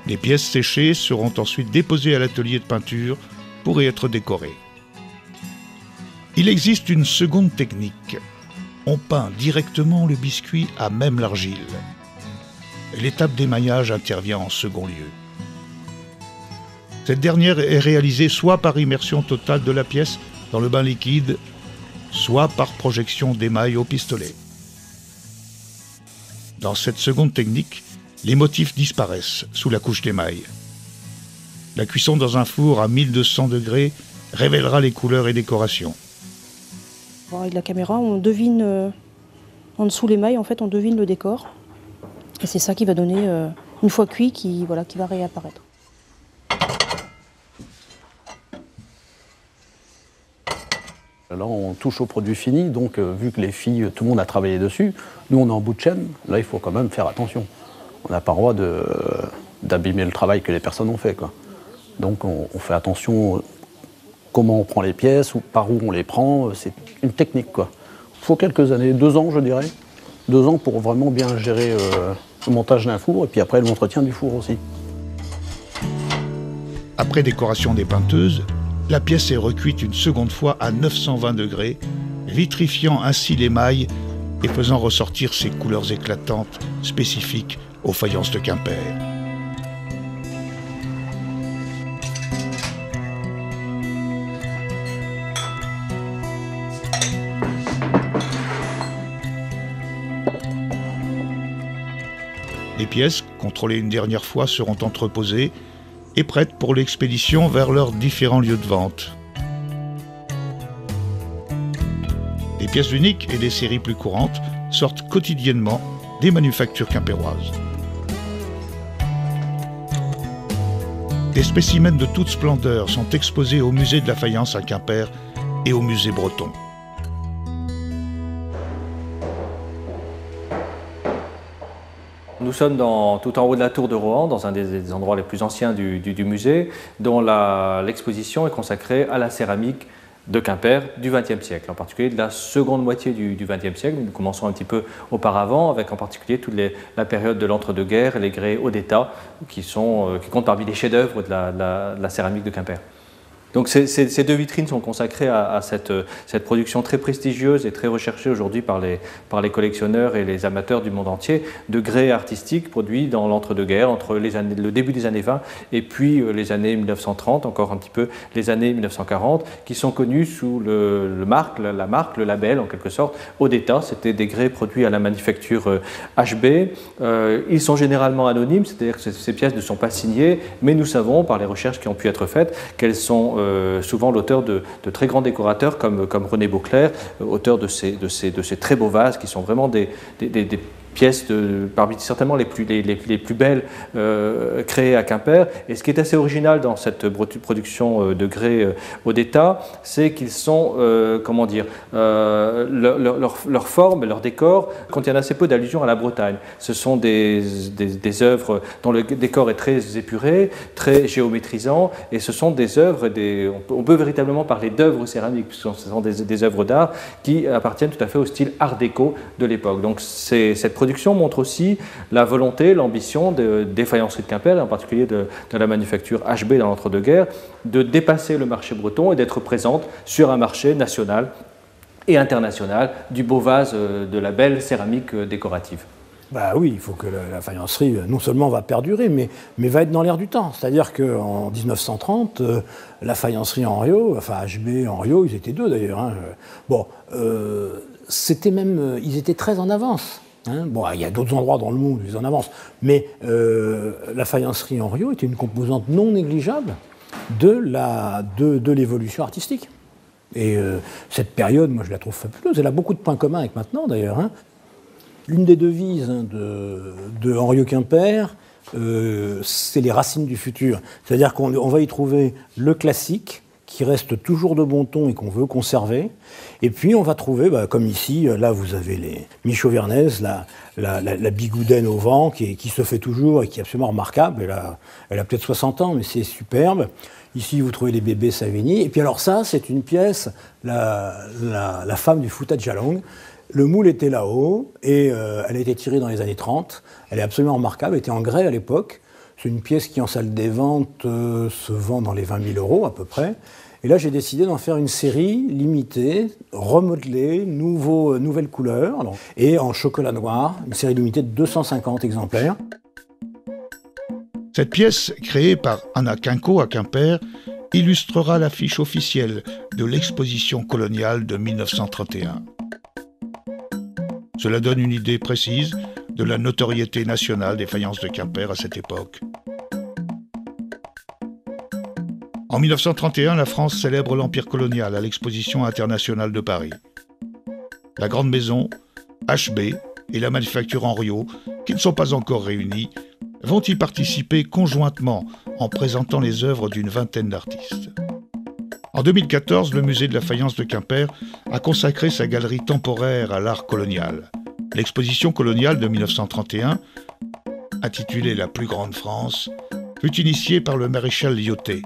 Les pièces séchées seront ensuite déposées à l'atelier de peinture pour y être décorées. Il existe une seconde technique. On peint directement le biscuit à même l'argile. L'étape d'émaillage intervient en second lieu. Cette dernière est réalisée soit par immersion totale de la pièce dans le bain liquide, soit par projection d'émail au pistolet. Dans cette seconde technique, les motifs disparaissent sous la couche d'émail. La cuisson dans un four à 1200 degrés révélera les couleurs et décorations. Avec la caméra, on devine, en dessous l'émail, en fait, on devine le décor. Et c'est ça qui va donner, une fois cuit, qui va réapparaître. Là, on touche au produit fini, donc vu que les filles, tout le monde a travaillé dessus, nous on est en bout de chaîne, là il faut quand même faire attention. On n'a pas le droit d'abîmer le travail que les personnes ont fait, quoi. Donc on fait attention comment on prend les pièces, ou par où on les prend, c'est une technique, quoi. Il faut quelques années, 2 ans je dirais, 2 ans pour vraiment bien gérer le montage d'un four, et puis après l'entretien du four aussi. Après décoration des peinteuses, la pièce est recuite une seconde fois à 920 degrés, vitrifiant ainsi l'émail et faisant ressortir ses couleurs éclatantes spécifiques aux faïences de Quimper. Les pièces, contrôlées une dernière fois, seront entreposées et prêtes pour l'expédition vers leurs différents lieux de vente. Des pièces uniques et des séries plus courantes sortent quotidiennement des manufactures quimpéroises. Des spécimens de toute splendeur sont exposés au musée de la faïence à Quimper et au musée breton. Nous sommes tout en haut de la tour de Rohan, dans un des endroits les plus anciens du musée, dont l'exposition est consacrée à la céramique de Quimper du XXe siècle, en particulier de la seconde moitié du XXe siècle. Nous commençons un petit peu auparavant, avec en particulier toute la période de l'entre-deux-guerres et les grès hauts d'état, qui comptent parmi les chefs-d'œuvre de la céramique de Quimper. Donc ces 2 vitrines sont consacrées à cette production très prestigieuse et très recherchée aujourd'hui par les collectionneurs et les amateurs du monde entier de grès artistiques produits dans l'entre-deux-guerres, entre le début des années 20 et puis les années 1930, encore un petit peu les années 1940, qui sont connus sous la marque, le label en quelque sorte, haut d'état. C'était des grès produits à la manufacture HB. Ils sont généralement anonymes, c'est-à-dire que ces pièces ne sont pas signées, mais nous savons par les recherches qui ont pu être faites qu'elles sont souvent l'auteur de très grands décorateurs comme René Beauclerc, auteur de ces très beaux vases qui sont vraiment des pièces parmi certainement les plus belles créées à Quimper. Et ce qui est assez original dans cette production de grès haut d'état, c'est qu'ils sont, leur forme, leur décor contiennent assez peu d'allusions à la Bretagne. Ce sont des œuvres dont le décor est très épuré, très géométrisant, et ce sont des œuvres, on peut véritablement parler d'œuvres céramiques, puisque ce sont des œuvres d'art qui appartiennent tout à fait au style art déco de l'époque. Donc cette production montre aussi la volonté, l'ambition des faïenceries de Quimper, et en particulier de la manufacture HB dans l'entre-deux-guerres, de dépasser le marché breton et d'être présente sur un marché national et international du beau vase, de la belle céramique décorative. Bah oui, il faut que la faïencerie non seulement va perdurer, mais va être dans l'air du temps. C'est-à-dire qu'en 1930, la faïencerie Henriot, enfin HB, Henriot, ils étaient 2 d'ailleurs. Hein. Bon, ils étaient très en avance. Hein. Bon, il y a d'autres endroits dans le monde où ils en avancent, mais la faïencerie Henriot était une composante non négligeable de l'évolution artistique. Et cette période, moi je la trouve fabuleuse. Elle a beaucoup de points communs avec maintenant d'ailleurs. Hein. L'une des devises de Henriot Quimper, c'est les racines du futur. C'est-à-dire qu'on va y trouver le classique, qui reste toujours de bon ton et qu'on veut conserver. Et puis on va trouver, comme ici, là vous avez les Michaud Vernès, la bigoudaine au vent, qui se fait toujours et qui est absolument remarquable. Elle a peut-être 60 ans, mais c'est superbe. Ici, vous trouvez les bébés Savigny. Et puis alors ça, c'est une pièce, la femme du Fouta Djalong, Le moule était là-haut et elle a été tirée dans les années 30. Elle est absolument remarquable, elle était en grès à l'époque. C'est une pièce qui, en salle des ventes, se vend dans les 20 000 € à peu près. Et là, j'ai décidé d'en faire une série limitée, remodelée, nouvelle couleur, et en chocolat noir, une série limitée de 250 exemplaires. Cette pièce, créée par Anna Quinco à Quimper, illustrera l'affiche officielle de l'exposition coloniale de 1931. Cela donne une idée précise de la notoriété nationale des faïences de Quimper à cette époque. En 1931, la France célèbre l'Empire colonial à l'Exposition internationale de Paris. La Grande Maison, HB et la Manufacture Henriot, qui ne sont pas encore réunis, vont y participer conjointement en présentant les œuvres d'une vingtaine d'artistes. En 2014, le musée de la faïence de Quimper a consacré sa galerie temporaire à l'art colonial. L'exposition coloniale de 1931, intitulée « La plus grande France », fut initiée par le maréchal Lyautey.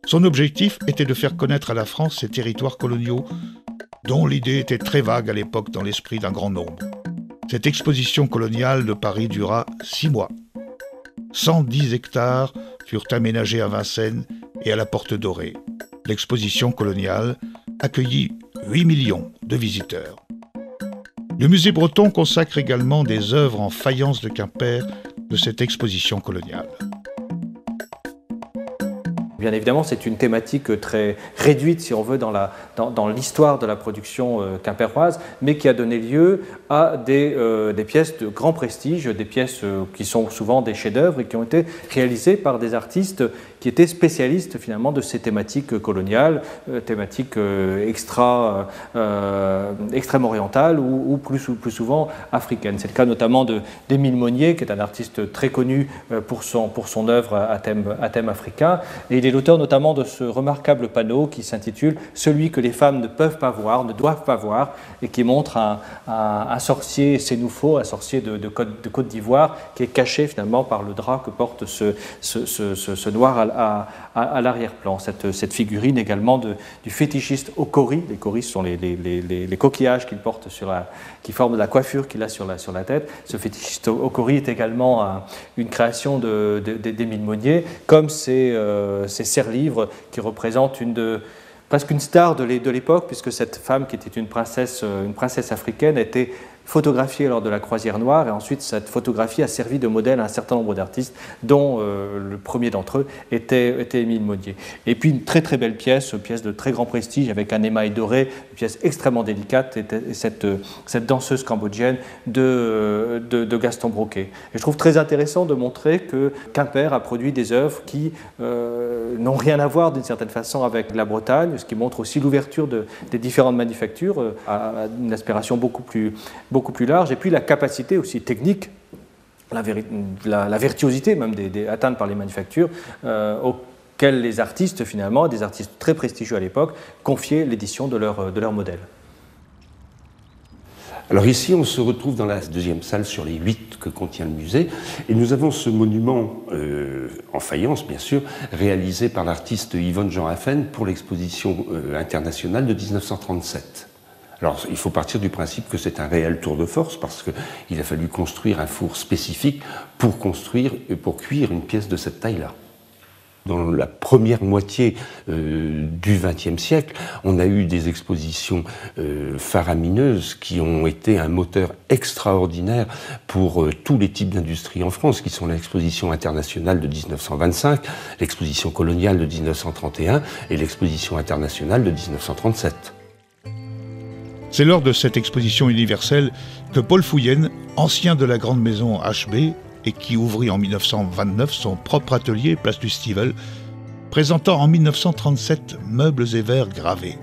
Son objectif était de faire connaître à la France ses territoires coloniaux, dont l'idée était très vague à l'époque dans l'esprit d'un grand nombre. Cette exposition coloniale de Paris dura 6 mois. 110 hectares furent aménagés à Vincennes et à la Porte Dorée. L'exposition coloniale accueillit 8 millions de visiteurs. Le musée breton consacre également des œuvres en faïence de Quimper de cette exposition coloniale. Bien évidemment, c'est une thématique très réduite, si on veut, dans l'histoire de la production quimpéroise, mais qui a donné lieu à des pièces de grand prestige, des pièces qui sont souvent des chefs-d'œuvre et qui ont été réalisées par des artistes qui étaient spécialistes finalement de ces thématiques coloniales, thématiques extrême-orientales ou plus souvent africaines. C'est le cas notamment d'Émile Monnier, qui est un artiste très connu pour son œuvre à thème africain. Et il est l'auteur notamment de ce remarquable panneau qui s'intitule « Celui que les femmes ne peuvent pas voir, ne doivent pas voir » et qui montre un sorcier sénoufo, un sorcier de Côte d'Ivoire qui est caché finalement par le drap que porte ce noir à l'arrière-plan. Cette figurine également du fétichiste Okori. Les koris sont les coquillages qu'il porte qui forment la coiffure qu'il a sur la tête. Ce fétichiste Okori est également une création d'Émile Monnier, comme ces serre-livres qui représentent presque une star de l'époque, puisque cette femme qui était une princesse africaine a été photographiée lors de la croisière noire, et ensuite cette photographie a servi de modèle à un certain nombre d'artistes, dont le premier d'entre eux était Émile Monnier. Et puis une très très belle pièce de très grand prestige avec un émail doré, une pièce extrêmement délicate, et cette danseuse cambodgienne de Gaston Broquet. Et je trouve très intéressant de montrer que Quimper a produit des œuvres qui n'ont rien à voir d'une certaine façon avec la Bretagne, ce qui montre aussi l'ouverture des différentes manufactures à une aspiration beaucoup plus large, et puis la capacité aussi technique, la virtuosité même atteinte par les manufactures, auxquelles les artistes finalement, des artistes très prestigieux à l'époque, confiaient l'édition de leur modèle. Alors ici, on se retrouve dans la deuxième salle sur les 8 que contient le musée, et nous avons ce monument en faïence, bien sûr, réalisé par l'artiste Yvonne Jean Haffen pour l'exposition internationale de 1937. Alors, il faut partir du principe que c'est un réel tour de force, parce qu'il a fallu construire un four spécifique pour cuire une pièce de cette taille-là. Dans la première moitié du XXe siècle, on a eu des expositions faramineuses qui ont été un moteur extraordinaire pour tous les types d'industries en France, qui sont l'exposition internationale de 1925, l'exposition coloniale de 1931 et l'exposition internationale de 1937. C'est lors de cette exposition universelle que Paul Fouillenne, ancien de la Grande Maison HB et qui ouvrit en 1929 son propre atelier place du Stivel, présentant en 1937 meubles et verres gravés.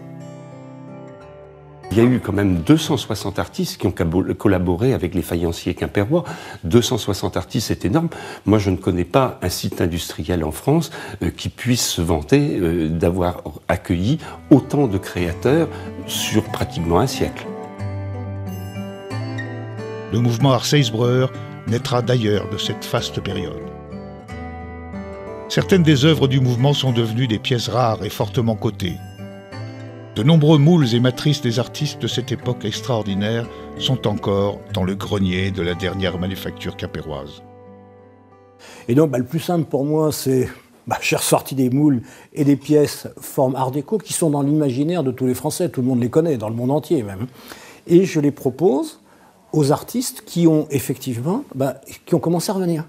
Il y a eu quand même 260 artistes qui ont collaboré avec les faïenciers quimpérois. 260 artistes, c'est énorme. Moi, je ne connais pas un site industriel en France qui puisse se vanter d'avoir accueilli autant de créateurs sur pratiquement un siècle. Le mouvement Arceisbreur naîtra d'ailleurs de cette faste période. Certaines des œuvres du mouvement sont devenues des pièces rares et fortement cotées. De nombreux moules et matrices des artistes de cette époque extraordinaire sont encore dans le grenier de la dernière manufacture quimpéroise. Et donc le plus simple pour moi, c'est j'ai ressorti des moules et des pièces forme art déco qui sont dans l'imaginaire de tous les Français, tout le monde les connaît, dans le monde entier même. Et je les propose aux artistes qui ont effectivement qui ont commencé à revenir.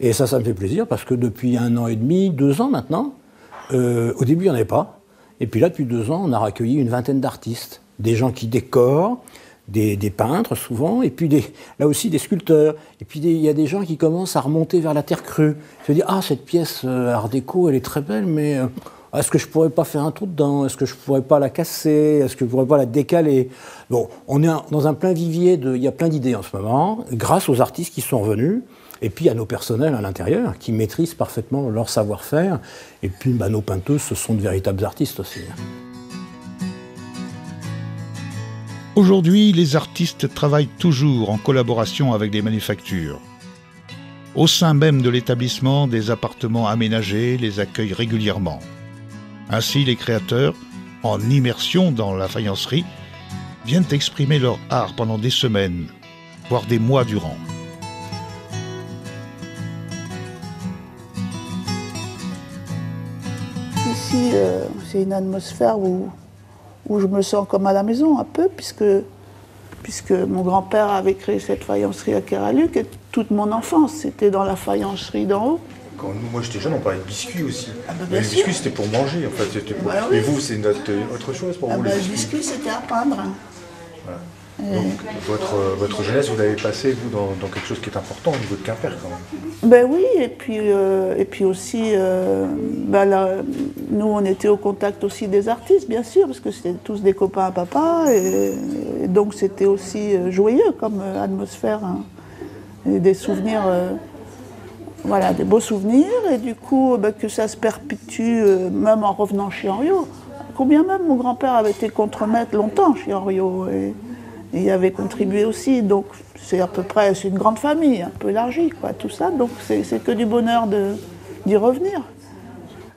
Et ça me fait plaisir parce que depuis 1 an et demi, 2 ans maintenant, au début il n'y en avait pas. Et puis là, depuis 2 ans, on a accueilli une vingtaine d'artistes. Des gens qui décorent, des peintres souvent, et puis là aussi des sculpteurs. Et puis il y a des gens qui commencent à remonter vers la terre crue. Se dire, cette pièce art déco, elle est très belle, mais est-ce que je ne pourrais pas faire un trou dedans? Est-ce que je ne pourrais pas la casser? Est-ce que je ne pourrais pas la décaler? Bon, on est dans un plein vivier, il y a plein d'idées en ce moment, grâce aux artistes qui sont revenus. Et puis à nos personnels à l'intérieur, qui maîtrisent parfaitement leur savoir-faire. Et puis nos peinteuses, ce sont de véritables artistes aussi. Aujourd'hui, les artistes travaillent toujours en collaboration avec des manufactures. Au sein même de l'établissement, des appartements aménagés les accueillent régulièrement. Ainsi, les créateurs, en immersion dans la faïencerie, viennent exprimer leur art pendant des semaines, voire des mois durant. Ici, c'est une atmosphère où je me sens comme à la maison un peu, puisque mon grand-père avait créé cette faïencerie à Keraluc, et toute mon enfance, c'était dans la faïencerie d'en haut. Quand moi j'étais jeune, on parlait de biscuits aussi. Les biscuits, c'était pour manger, en fait. Oui. Et vous, c'est autre chose pour vous, les biscuits? Les biscuits, c'était à peindre. Voilà. Donc, votre jeunesse, vous l'avez passée, vous, dans quelque chose qui est important au niveau de Quimper, quand même. Oui, et puis aussi, nous, on était au contact aussi des artistes, bien sûr, parce que c'était tous des copains à papa, et donc c'était aussi joyeux comme atmosphère, hein, et des souvenirs, des beaux souvenirs, et du coup, que ça se perpétue, même en revenant chez Henriot. Combien même mon grand-père avait été contremaître longtemps chez Henriot, et y avait contribué aussi, donc c'est à peu près, c'est une grande famille, un peu élargie, tout ça, donc c'est que du bonheur d'y revenir.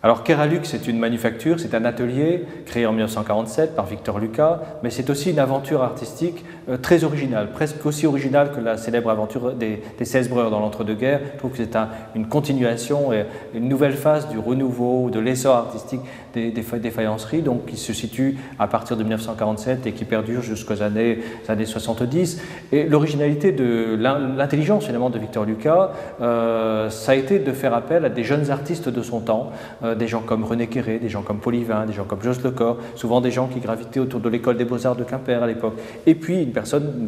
Alors Keraluc, c'est une manufacture, c'est un atelier créé en 1947 par Victor Lucas, mais c'est aussi une aventure artistique très originale, presque aussi originale que la célèbre aventure des 16 breurs dans l'entre-deux-guerres. Je trouve que c'est une continuation et une nouvelle phase du renouveau, de l'essor artistique des faïenceries, donc qui se situe à partir de 1947 et qui perdure jusqu'aux années 70. Et l'originalité de l'intelligence finalement de Victor Lucas, ça a été de faire appel à des jeunes artistes de son temps, des gens comme René Quéré, des gens comme Polyvin, des gens comme Jos Lecor, souvent des gens qui gravitaient autour de l'école des beaux-arts de Quimper à l'époque. Et puis une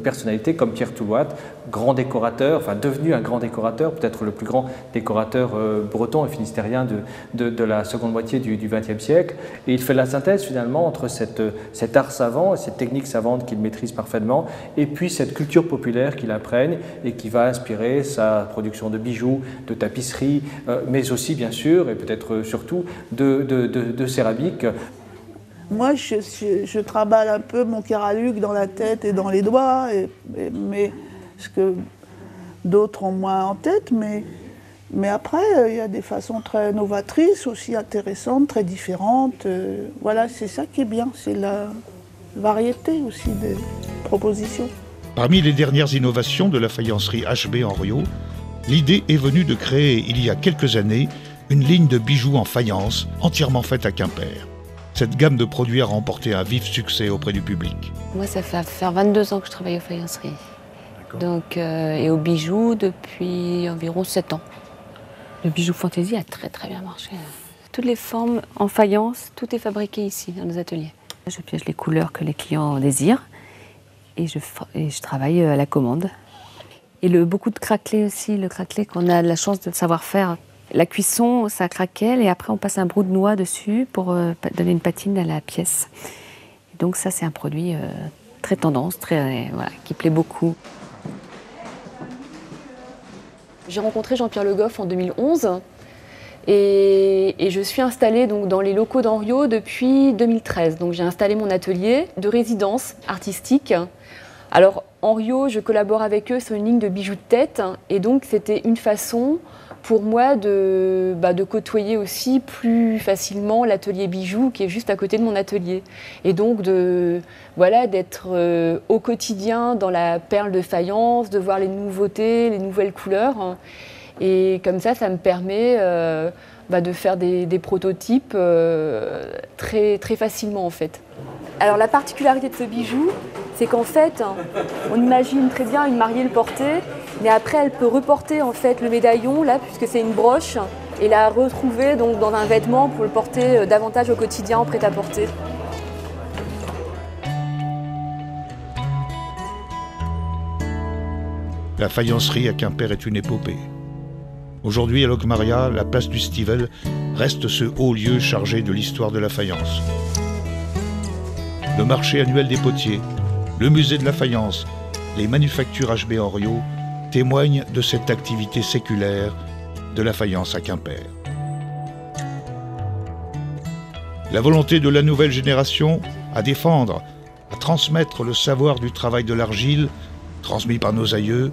personnalité comme Pierre Touloat, grand décorateur, devenu un grand décorateur, peut-être le plus grand décorateur breton et finistérien de la seconde moitié du XXe siècle. Et il fait la synthèse finalement entre cet art savant et cette technique savante qu'il maîtrise parfaitement, et puis cette culture populaire qu'il imprègne et qui va inspirer sa production de bijoux, de tapisseries, mais aussi bien sûr, et peut-être surtout, de céramique. Moi, je travaille un peu mon Keraluc dans la tête et dans les doigts, mais ce que d'autres ont moins en tête, mais après, il y a des façons très novatrices, aussi intéressantes, très différentes. Voilà, c'est ça qui est bien, c'est la variété aussi des propositions. Parmi les dernières innovations de la faïencerie HB Henriot, l'idée est venue de créer, il y a quelques années, une ligne de bijoux en faïence entièrement faite à Quimper. Cette gamme de produits a remporté un vif succès auprès du public. Moi, ça fait faire 22 ans que je travaille aux faïenceries. Donc, et aux bijoux depuis environ 7 ans. Le bijou fantaisie a très très bien marché. Toutes les formes en faïence, tout est fabriqué ici, dans nos ateliers. Je piège les couleurs que les clients désirent et je travaille à la commande. Et beaucoup de craquelés aussi, le craquelé qu'on a la chance de savoir faire. La cuisson, ça craquelle et après on passe un brou de noix dessus pour donner une patine à la pièce. Et donc ça, c'est un produit très tendance, qui plaît beaucoup. J'ai rencontré Jean-Pierre Le Goff en 2011 et je suis installée donc, dans les locaux d'Henriot depuis 2013. Donc j'ai installé mon atelier de résidence artistique. Alors Henriot, je collabore avec eux sur une ligne de bijoux de tête et donc c'était une façon pour moi de côtoyer aussi plus facilement l'atelier bijoux qui est juste à côté de mon atelier. Et donc d'être au quotidien dans la perle de faïence, de voir les nouveautés, les nouvelles couleurs. Et comme ça me permet de faire des prototypes très, très facilement en fait. Alors la particularité de ce bijou, c'est qu'en fait, on imagine très bien une mariée le porter, mais après elle peut reporter en fait le médaillon là, puisque c'est une broche, et la retrouver donc dans un vêtement pour le porter davantage au quotidien en prêt-à-porter. La faïencerie à Quimper est une épopée. Aujourd'hui, à Locmaria, la place du Stivel reste ce haut lieu chargé de l'histoire de la faïence. Le marché annuel des potiers, le musée de la faïence, les manufactures HB Henriot témoignent de cette activité séculaire de la faïence à Quimper. La volonté de la nouvelle génération à défendre, à transmettre le savoir du travail de l'argile, transmis par nos aïeux,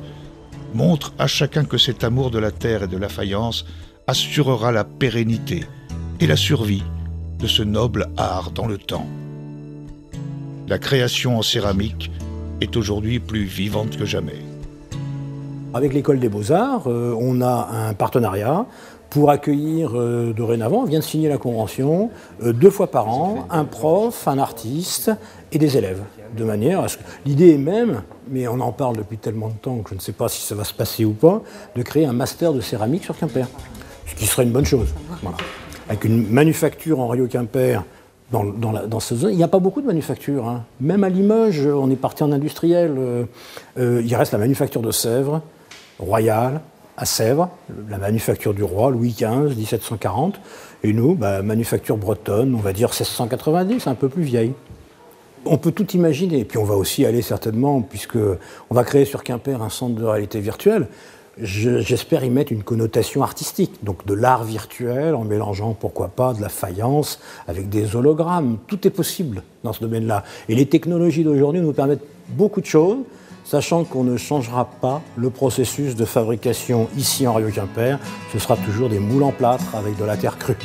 montre à chacun que cet amour de la terre et de la faïence assurera la pérennité et la survie de ce noble art dans le temps. La création en céramique est aujourd'hui plus vivante que jamais. Avec l'École des Beaux-Arts, on a un partenariat pour accueillir dorénavant, on vient de signer la convention, 2 fois par an, un prof, un artiste et des élèves. De manière à ce que l'idée est même, mais on en parle depuis tellement de temps que je ne sais pas si ça va se passer ou pas, de créer un master de céramique sur Quimper. Ce qui serait une bonne chose. Voilà. Avec une manufacture en Rio-Quimper, dans cette zone, il n'y a pas beaucoup de manufactures. Hein. Même à Limoges, on est parti en industriel. Il reste la manufacture de Sèvres, Royale, à Sèvres, la manufacture du roi, Louis XV, 1740. Et nous, manufacture bretonne, on va dire 1690, un peu plus vieille. On peut tout imaginer, et puis on va aussi aller certainement, puisqu'on va créer sur Quimper un centre de réalité virtuelle, j'espère y mettre une connotation artistique, donc de l'art virtuel, en mélangeant, pourquoi pas, de la faïence avec des hologrammes. Tout est possible dans ce domaine-là. Et les technologies d'aujourd'hui nous permettent beaucoup de choses, sachant qu'on ne changera pas le processus de fabrication ici en Rio-Quimper. Ce sera toujours des moules en plâtre avec de la terre crue.